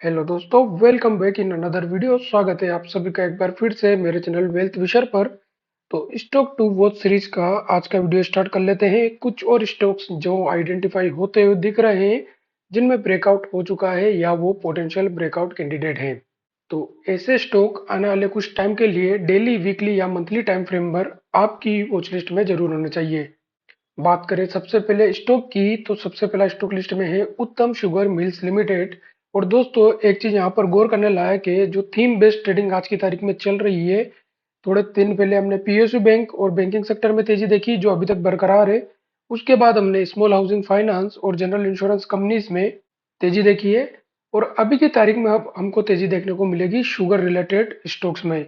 Hello दोस्तों, welcome back in another video. स्वागत है आप सभी का एक बार फिर से मेरे चैनल वेल्थ विशर पर। तो स्टॉक टू वॉच सीरीज का आज का वीडियो स्टार्ट कर लेते हैं। कुछ और स्टॉक्स जो आइडेंटिफाई होते हुए दिख रहे हैं, जिनमें ब्रेकआउट हो चुका है या वो पोटेंशियल ब्रेकआउट कैंडिडेट हैं। तो ऐसे स्टॉक आने वाले कुछ टाइम के लिए डेली, वीकली या मंथली टाइम फ्रेम पर आपकी वॉच लिस्ट में जरूर होने चाहिए। बात करें सबसे पहले स्टॉक की, तो सबसे पहला स्टॉक लिस्ट में है उत्तम शुगर मिल्स लिमिटेड। और दोस्तों, एक चीज यहाँ पर गौर करने लायक है, जो थीम बेस्ड ट्रेडिंग आज की तारीख में चल रही है। थोड़े दिन पहले हमने पीएसयू बैंक और बैंकिंग सेक्टर में तेजी देखी, जो अभी तक बरकरार है। उसके बाद हमने स्मॉल हाउसिंग फाइनेंस और जनरल इंश्योरेंस कंपनीज में तेजी देखी है। और अभी की तारीख में अब हमको तेजी देखने को मिलेगी शुगर रिलेटेड स्टॉक्स में।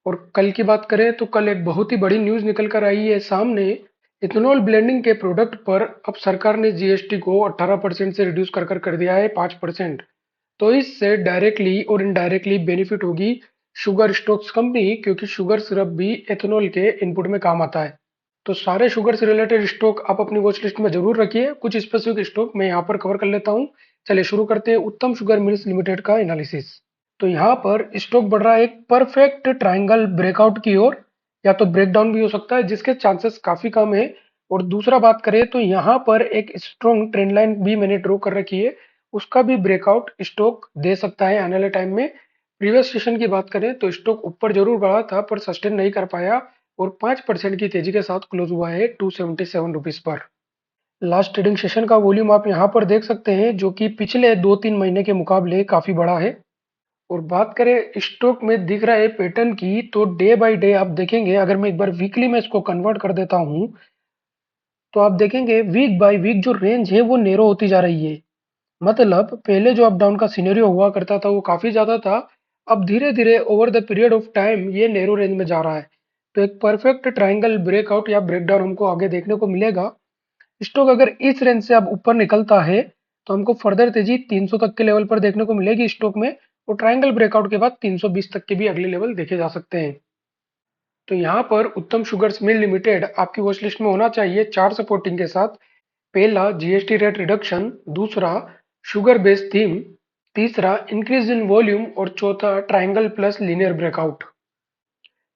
और कल की बात करें तो कल एक बहुत ही बड़ी न्यूज निकल कर आई है सामने। इथेनॉल ब्लेंडिंग के प्रोडक्ट पर अब सरकार ने जीएसटी को 18% से रिड्यूस कर दिया है 5%। तो इससे डायरेक्टली और इनडायरेक्टली बेनिफिट होगी शुगर स्टोक्स कंपनी, क्योंकि शुगर सिरप भी एथेनॉल के इनपुट में काम आता है। तो सारे शुगर से रिलेटेड स्टॉक आप अपनी वॉच लिस्ट में जरूर रखिए। कुछ स्पेसिफिक स्टॉक मैं यहाँ पर कवर कर लेता हूँ। चलिए शुरू करते हैं उत्तम शुगर मिल्स लिमिटेड का एनालिसिस। तो यहाँ पर स्टॉक बढ़ रहा है एक परफेक्ट ट्रायंगल ब्रेकआउट की ओर, या तो ब्रेकडाउन भी हो सकता है, जिसके चांसेस काफी कम है। और दूसरा बात करें तो यहाँ पर एक स्ट्रॉन्ग ट्रेंड लाइन भी मैंने ड्रॉ कर रखी है, उसका भी ब्रेकआउट स्टॉक दे सकता है आने वाले टाइम में। प्रीवियस सेशन की बात करें तो स्टॉक ऊपर जरूर बढ़ा था, पर सस्टेन नहीं कर पाया और 5% की तेजी के साथ क्लोज हुआ है 277 rupees per. Last trading session का वॉल्यूम आप यहाँ पर देख सकते हैं, जो कि पिछले 2-3 महीने के मुकाबले काफी बड़ा है। और बात करें स्टॉक में दिख रहा है पैटर्न की, तो डे बाय डे आप देखेंगे, अगर मैं एक बार वीकली में इसको कन्वर्ट कर देता हूं, तो आप देखेंगे वीक बाय वीक जो रेंज है वो नेरो होती जा रही है। मतलब पहले जो अप डाउन का सिनेरियो हुआ करता था वो काफी ज्यादा था, अब धीरे धीरे over the period of time ये नेरो रेंज में जा रहा है। तो एक परफेक्ट ट्रायंगल ब्रेकआउट या ब्रेकडाउन हमको आगे देखने को मिलेगा। स्टॉक अगर इस रेंज से अब ऊपर निकलता है, तो हमको फर्दर तेजी 300 तक के लेवल पर देखने को मिलेगी स्टॉक में। और ट्रायंगल ब्रेकआउट के बाद 320 तक के भी अगले लेवल देखे जा सकते हैं। तो यहाँ पर उत्तम शुगर्स मिल लिमिटेड आपकी वॉच लिस्ट में होना चाहिए 4 सपोर्टिंग के साथ। पहला जीएसटी रेट रिडक्शन, दूसरा शुगर बेस्ड थीम, तीसरा इंक्रीज इन वॉल्यूम और चौथा triangle plus linear breakout.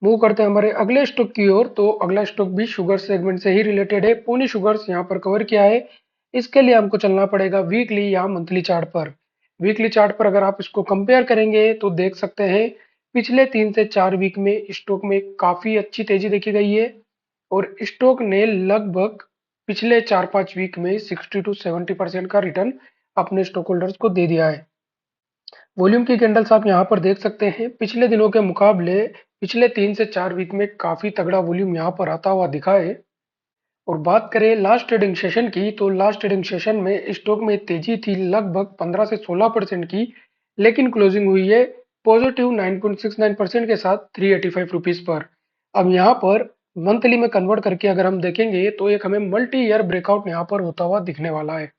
Move करते हैं हमारे अगले स्टॉक की ओर। तो अगला स्टॉक भी शुगर सेगमेंट से ही रिलेटेड है, पोनी शुगर्स यहाँ पर कवर किया है। इसके लिए हमको चलना पड़ेगा वीकली या मंथली चार्ट पर। वीकली चार्ट पर अगर आप इसको कंपेयर करेंगे तो देख सकते हैं पिछले 3 से 4 वीक में स्टॉक में काफी अच्छी तेजी देखी गई है। और स्टॉक ने लगभग पिछले 4-5 वीक में 60 to 70% का रिटर्न अपने स्टॉक होल्डर्स को दे दिया है। वॉल्यूम की कैंडल्स आप यहाँ पर देख सकते हैं, पिछले दिनों के मुकाबले पिछले 3 से 4 वीक में काफी तगड़ा वॉल्यूम यहाँ पर आता हुआ दिखा है। और बात करें लास्ट ट्रेडिंग सेशन की, तो लास्ट ट्रेडिंग सेशन में स्टॉक में तेजी थी लगभग 15 से 16% की, लेकिन क्लोजिंग हुई है पॉजिटिव 9.69% के साथ 385 रुपीज पर। अब यहाँ पर मंथली में कन्वर्ट करके अगर हम देखेंगे तो एक हमें मल्टी ईयर ब्रेकआउट यहाँ पर होता हुआ दिखने वाला है।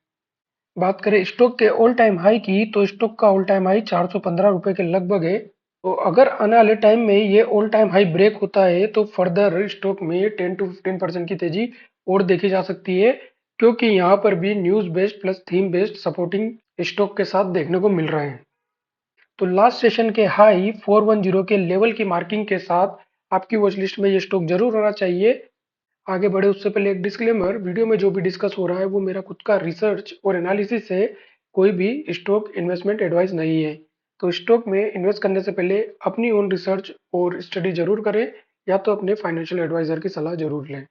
बात करें स्टॉक के ऑल टाइम हाई की, तो स्टॉक का ऑल टाइम हाई 415 रुपए के लगभग है। तो अगर आने वाले टाइम में ये ऑल टाइम हाई ब्रेक होता है, तो फर्दर स्टॉक में 10 to 15% की तेजी और देखी जा सकती है, क्योंकि यहाँ पर भी news based plus theme based supporting stock के साथ देखने को मिल रहे हैं। तो लास्ट सेशन के हाई 410 के लेवल की मार्किंग के साथ आपकी वॉच लिस्ट में ये स्टॉक जरूर होना चाहिए। आगे बढ़े उससे पहले एक डिस्क्लेमर, वीडियो में जो भी डिस्कस हो रहा है वो मेरा खुद का रिसर्च और एनालिसिस है, कोई भी स्टॉक इन्वेस्टमेंट एडवाइस नहीं है। तो स्टॉक में इन्वेस्ट करने से पहले अपनी ओन रिसर्च और स्टडी जरूर करें, या तो अपने फाइनेंशियल एडवाइजर की सलाह जरूर लें।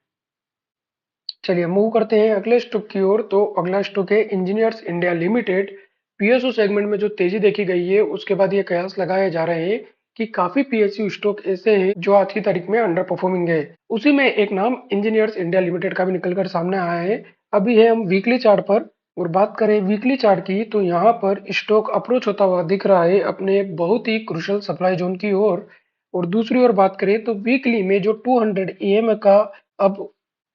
चलिए मूव करते हैं अगले स्टॉक की ओर। तो अगला स्टॉक है engineers India limited. PSU segment में जो तेजी देखी गई है, उसके बाद ये कयास लगाए जा रहे हैं कि काफी पीएसयू स्टॉक ऐसे हैं जो आज की तारीख में अंडर परफॉर्मिंग है। उसी में एक नाम इंजीनियर्स इंडिया लिमिटेड का भी निकलकर सामने आया है। अभी है हम वीकली चार्ट पर। और बात करें वीकली चार्ट की, तो यहाँ पर स्टॉक अप्रोच होता हुआ दिख रहा है अपने एक बहुत ही क्रुशियल सप्लाई जोन की ओर। और दूसरी ओर बात करें तो वीकली में जो 200 ईएमए का अब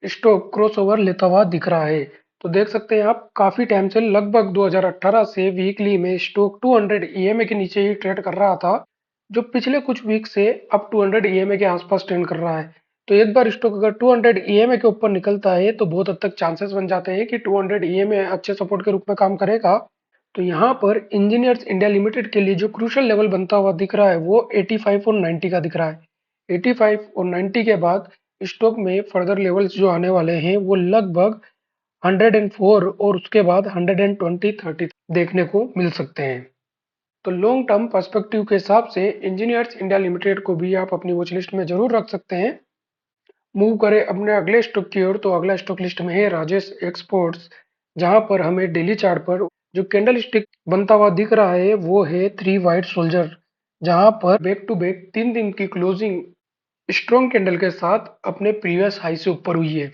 स्टॉक क्रॉसओवर लेता हुआ दिख रहा है। तो देख सकते हैं आप, काफी टाइम से लगभग 2018 से वीकली में स्टॉक 200 ईएमए के नीचे ही ट्रेड कर रहा था, जो पिछले कुछ वीक से अब 200 ईएमए के आसपास ट्रेंड कर रहा है। तो एक बार स्टॉक अगर 200 ईएमए के ऊपर निकलता है, तो बहुत हद तक चांसेस बन जाते हैं कि 200 ईएमए अच्छे सपोर्ट के रूप में काम करेगा। तो यहाँ पर इंजीनियर्स इंडिया लिमिटेड के लिए जो क्रूशियल लेवल बनता हुआ दिख रहा है वो 85 और 90 का दिख रहा है। 85 और 90 के बाद स्टॉक में फर्दर लेवल्स जो आने वाले हैं वो लगभग 104 और उसके बाद 120 30 देखने को मिल सकते हैं। तो लॉन्ग टर्म पर्सपेक्टिव के हिसाब से इंजीनियर्स इंडिया लिमिटेड को भी आप अपनी वॉच लिस्ट में जरूर रख सकते हैं। मूव करें अपने अगले स्टॉक की ओर, तो अगला स्टॉक लिस्ट में है राजेश एक्सपोर्ट्स, जहां पर हमें डेली चार्ट पर जो कैंडल स्टिक बनता हुआ दिख रहा है वो है 3 वाइट सोल्जर, जहां पर बैक टू बैक 3 दिन की क्लोजिंग स्ट्रॉन्ग कैंडल के साथ अपने प्रीवियस हाई से ऊपर हुई है।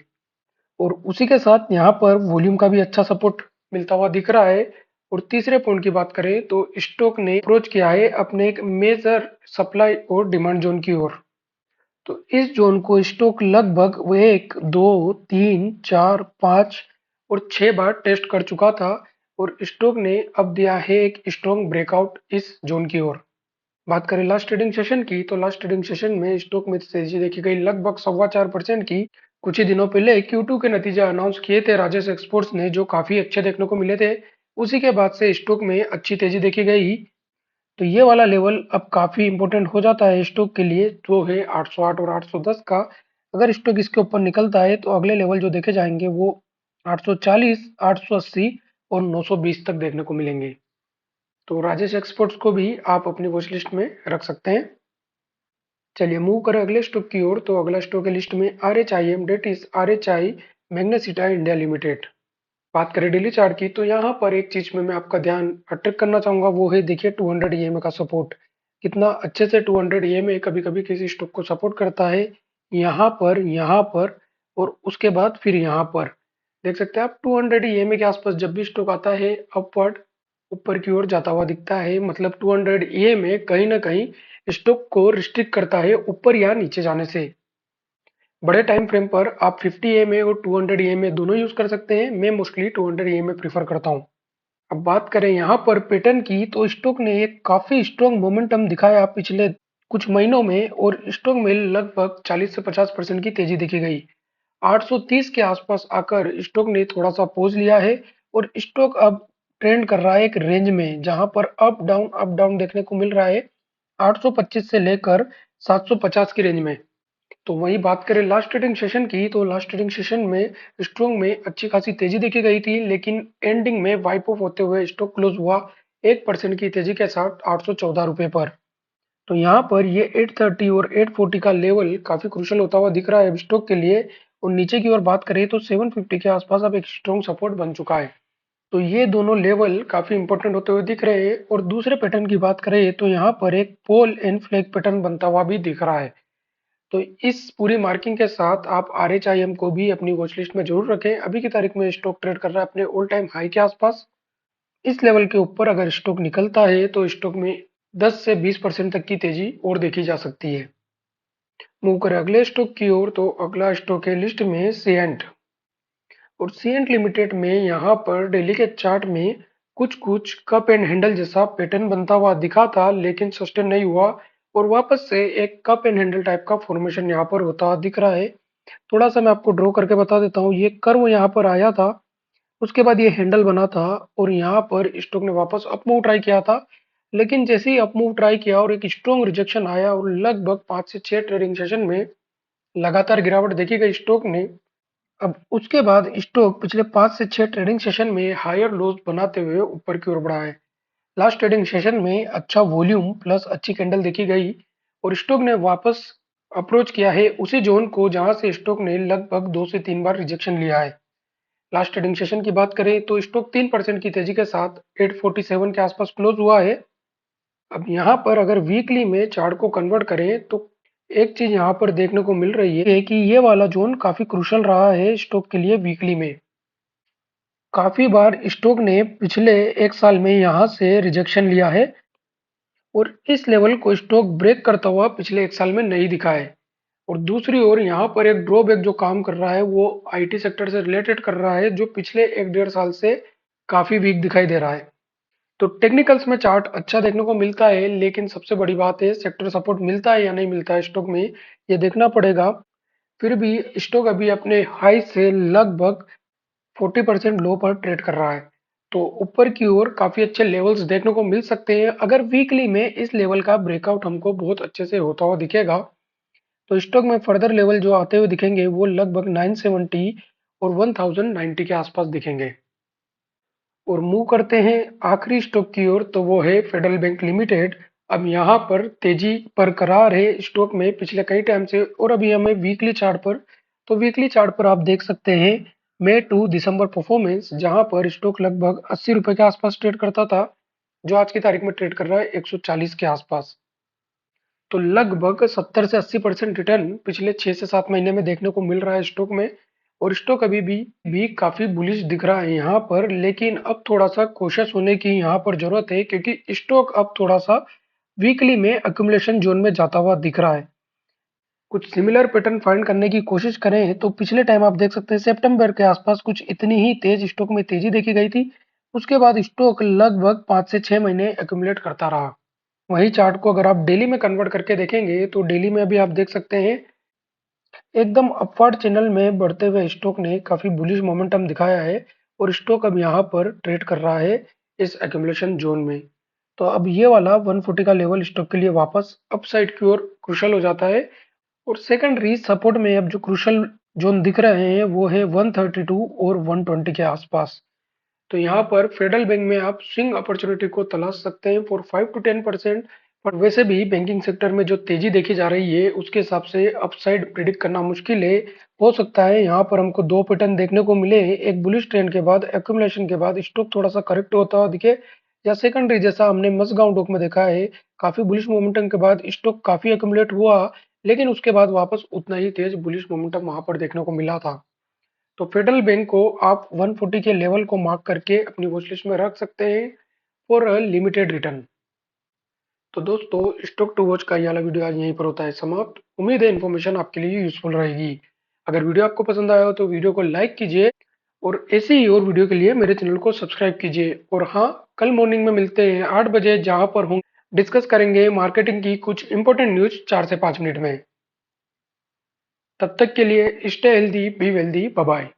और उसी के साथ यहाँ पर वॉल्यूम का भी अच्छा सपोर्ट मिलता हुआ दिख रहा है। और तीसरे पॉइंट की बात करें तो स्टॉक ने अप्रोच किया है अपने एक मेजर सप्लाई और डिमांड जोन की ओर। तो इस जोन को स्टॉक लगभग वो 1 2 3 4 5 और 6 बार टेस्ट कर चुका था, और स्टॉक ने अब दिया है एक स्ट्रॉन्ग ब्रेकआउट इस जोन की ओर। बात करें लास्ट ट्रेडिंग सेशन की, तो लास्ट ट्रेडिंग सेशन में स्टॉक में तेजी देखी गई लगभग 4.25% की। कुछ ही दिनों पहले Q2 के नतीजे अनाउंस किए थे राजेश एक्सपोर्ट्स ने, जो काफी अच्छे देखने को मिले थे। उसी के बाद से स्टॉक में अच्छी तेजी देखी गई। तो ये वाला लेवल अब काफी इंपॉर्टेंट हो जाता है स्टॉक के लिए, जो है 808 और 810 का। अगर स्टॉक इसके ऊपर निकलता है तो अगले लेवल जो देखे जाएंगे वो 840, 880 और 920 तक देखने को मिलेंगे। तो राजेश एक्सपोर्ट्स को भी आप अपनी वॉच लिस्ट में रख सकते हैं। चलिए मूव करें अगले स्टॉक की ओर, तो अगला स्टॉक की लिस्ट में RHIM, that is RHI Magnesita India limited. बात करें डेली चार्ट की, तो यहाँ पर एक चीज में मैं आपका ध्यान अट्रैक्ट करना चाहूंगा, वो है देखिए 200 EMA का सपोर्ट। कितना अच्छे से 200 EMA कभी कभी किसी स्टॉक को सपोर्ट करता है। यहाँ पर और उसके बाद फिर यहाँ पर देख सकते हैं आप 200 EMA के आसपास जब भी स्टॉक आता है अपवर्ड ऊपर की ओर जाता हुआ दिखता है, मतलब 200 EMA कहीं ना कहीं स्टॉक को रिस्ट्रिक्ट करता है ऊपर या नीचे जाने से। बड़े टाइम फ्रेम पर आप 50 EMA और 200 EMA दोनों यूज कर सकते हैं। मैं मोस्टली 200 EMA प्रीफर करता हूँ। अब बात करें यहाँ पर पैटर्न की, तो स्टॉक ने एक काफी स्ट्रॉन्ग मोमेंटम दिखाया पिछले कुछ महीनों में, और स्टॉक में लगभग 40 से 50% की तेजी देखी गई। 830 के आसपास आकर स्टॉक ने थोड़ा सा पोज लिया है, और स्टॉक अब ट्रेंड कर रहा है एक रेंज में, जहां पर अप डाउन देखने को मिल रहा है 825 से लेकर 750 की रेंज में। तो वही बात करें लास्ट ट्रेडिंग सेशन की, तो लास्ट ट्रेडिंग सेशन में स्टॉक में अच्छी खासी तेजी देखी गई थी, लेकिन एंडिंग में वाइप ऑफ होते हुए स्टॉक क्लोज हुआ 1% की तेजी के साथ 814 रुपए पर। तो यहाँ पर ये 830 और 840 का लेवल काफी क्रूशल होता हुआ दिख रहा है स्टॉक के लिए। और नीचे की ओर बात करें तो 750 के आसपास अब एक स्ट्रॉन्ग सपोर्ट बन चुका है। तो ये दोनों लेवल काफी इंपॉर्टेंट होते हुए दिख रहे हैं। और दूसरे पैटर्न की बात करें तो यहाँ पर एक पोल एंड फ्लैग पैटर्न बनता हुआ भी दिख रहा है। तो इस पूरी मार्किंग के साथ आप RHIM को भी अपनी वॉच लिस्ट में जरूर रखें। अभी की तारीख में स्टॉक ट्रेड कर रहा है अपने ऑल टाइम हाई के आसपास। इस लेवल के ऊपर अगर स्टॉक निकलता है तो स्टॉक में 10 से 20% तक की तेजी और देखी जा सकती है। मूव करें अगले स्टॉक की ओर, तो अगला स्टॉक है लिस्ट में सीएंट। और सीएंट लिमिटेड में यहाँ पर डेली के चार्ट में कुछ कुछ कप एंड हैंडल जैसा पैटर्न बनता हुआ दिखा था, लेकिन सस्टेन नहीं हुआ, और वापस से एक कप एंड हैंडल टाइप का फॉर्मेशन यहाँ पर होता हुआ दिख रहा है। थोड़ा सा मैं आपको ड्रॉ करके बता देता हूँ। ये कर्व यहाँ पर आया था, उसके बाद ये हैंडल बना था, और यहाँ पर स्टॉक ने वापस अप मूव ट्राई किया था। लेकिन जैसे ही अप मूव ट्राई किया और एक स्ट्रॉन्ग रिजेक्शन आया, और लगभग 5 से 6 ट्रेडिंग सेशन में लगातार गिरावट देखी गई स्टॉक ने। अब उसके बाद स्टॉक पिछले 5 से 6 ट्रेडिंग सेशन में हायर लोज बनाते हुए ऊपर की ओर बढ़ा है। लास्ट ट्रेडिंग सेशन में अच्छा वॉल्यूम प्लस अच्छी कैंडल देखी गई, और स्टॉक ने वापस अप्रोच किया है उसी जोन को जहां से स्टॉक ने लगभग 2 से 3 बार रिजेक्शन लिया है। लास्ट ट्रेडिंग सेशन की बात करें तो स्टॉक 3% की तेजी के साथ 847 के आसपास क्लोज हुआ है। अब यहाँ पर अगर वीकली में चार्ट को कन्वर्ट करें तो एक चीज यहाँ पर देखने को मिल रही है कि ये वाला जोन काफी क्रूशल रहा है स्टॉक के लिए वीकली में। काफी बार स्टॉक ने पिछले एक साल में यहाँ से रिजेक्शन लिया है, और इस लेवल को स्टॉक ब्रेक करता हुआ पिछले एक साल में नहीं दिखा है। और दूसरी ओर यहाँ पर एक ड्रॉबैक जो काम कर रहा है वो IT सेक्टर से रिलेटेड कर रहा है, जो पिछले 1 डेढ़ साल से काफी वीक दिखाई दे रहा है। तो टेक्निकल्स में चार्ट अच्छा देखने को मिलता है, लेकिन सबसे बड़ी बात है सेक्टर सपोर्ट मिलता है या नहीं मिलता है स्टॉक में, ये देखना पड़ेगा। फिर भी स्टॉक अभी अपने हाई से लगभग 40% लो पर ट्रेड कर रहा है। तो ऊपर की ओर काफी अच्छे लेवल्स देखने को मिल सकते हैं। अगर वीकली में इस लेवल का ब्रेकआउट हमको बहुत अच्छे से होता हुआ दिखेगा तो स्टॉक में फर्दर लेवल जो आते हुए दिखेंगे वो लगभग 970 और 1090 के आसपास दिखेंगे। और मूव करते हैं आखिरी स्टॉक की ओर, तो वो है फेडरल बैंक लिमिटेड। अब यहाँ पर तेजी बरकरार है स्टॉक में पिछले कई टाइम से। और अभी हमें वीकली चार्ट पर, तो वीकली चार्ट पर आप देख सकते हैं मई टू दिसंबर परफॉर्मेंस, जहां पर स्टॉक लगभग 80 रुपए के आसपास ट्रेड करता था, जो आज की तारीख में ट्रेड कर रहा है 140 के आसपास। तो लगभग 70 से 80% रिटर्न पिछले 6 से 7 महीने में देखने को मिल रहा है स्टॉक में। और स्टॉक अभी भी काफी बुलिश दिख रहा है यहाँ पर, लेकिन अब थोड़ा सा कोशिश होने की यहाँ पर जरूरत है, क्योंकि स्टॉक अब थोड़ा सा वीकली में अक्यूमुलेशन जोन में जाता हुआ दिख रहा है। कुछ सिमिलर पैटर्न फाइंड करने की कोशिश करें तो पिछले टाइम आप देख सकते हैं सितंबर के आसपास कुछ इतनी ही तेज स्टॉक में तेजी देखी गई थी। उसके बाद स्टॉक लगभग 5 से 6 महीने एक्यूमुलेट करता रहा। वही चार्ट को अगर आप डेली में कन्वर्ट करके देखेंगे तो डेली में भी आप देख सकते हैं एकदम अपवर्ड चैनल में बढ़ते हुए स्टॉक ने काफी बुलिश मोमेंटम दिखाया है। और स्टॉक अब यहाँ पर ट्रेड कर रहा है इस एक्यूमुलेशन जोन में। तो अब ये वाला 140 का लेवल स्टॉक के लिए वापस अपसाइड की ओर क्रुशल हो जाता है। और सेकेंडरी सपोर्ट में अब जो क्रुशल जोन दिख रहे हैं वो है 132 और 120 के आसपास। तो यहाँ पर फेडरल बैंक में आप स्विंग अपॉर्चुनिटी को तलाश सकते हैं फॉर 5 to 10%। पर वैसे भी बैंकिंग सेक्टर में जो तेजी देखी जा रही है उसके हिसाब से अपसाइड प्रिडिक्ट करना मुश्किल है। हो सकता है यहाँ पर हमको दो पैटर्न देखने को मिले, एक बुलिश ट्रेंड के बाद एक्यूमुलेशन के बाद स्टॉक थोड़ा सा करेक्ट होता हुआ दिखे, या सेकेंडरी जैसा हमने मसगांव डॉक में देखा है, काफी बुलिश मोमेंटम के बाद स्टॉक काफी एक्यूमुलेट हुआ, लेकिन उसके बाद वापस उतना ही तेज बुलिश मोमेंटम वहां पर देखने को मिला था। तो फेडरल बैंक को आप 140 के लेवल को मार्क करके अपनी वॉच लिस्ट में रख सकते हैं फॉर अ लिमिटेड रिटर्न। तो दोस्तों, स्टॉक टू वॉच का ये वाला वीडियो आज यहीं पर होता है समाप्त। उम्मीद है इन्फॉर्मेशन आपके लिए यूजफुल रहेगी। अगर वीडियो आपको पसंद आया हो तो वीडियो को लाइक कीजिए और ऐसे ही और वीडियो के लिए मेरे चैनल को सब्सक्राइब कीजिए। और हाँ, कल मॉर्निंग में मिलते हैं 8 बजे, जहां पर हम डिस्कस करेंगे मार्केटिंग की कुछ इंपॉर्टेंट न्यूज 4 से 5 मिनट में। तब तक के लिए stay healthy, be wealthy, bye bye.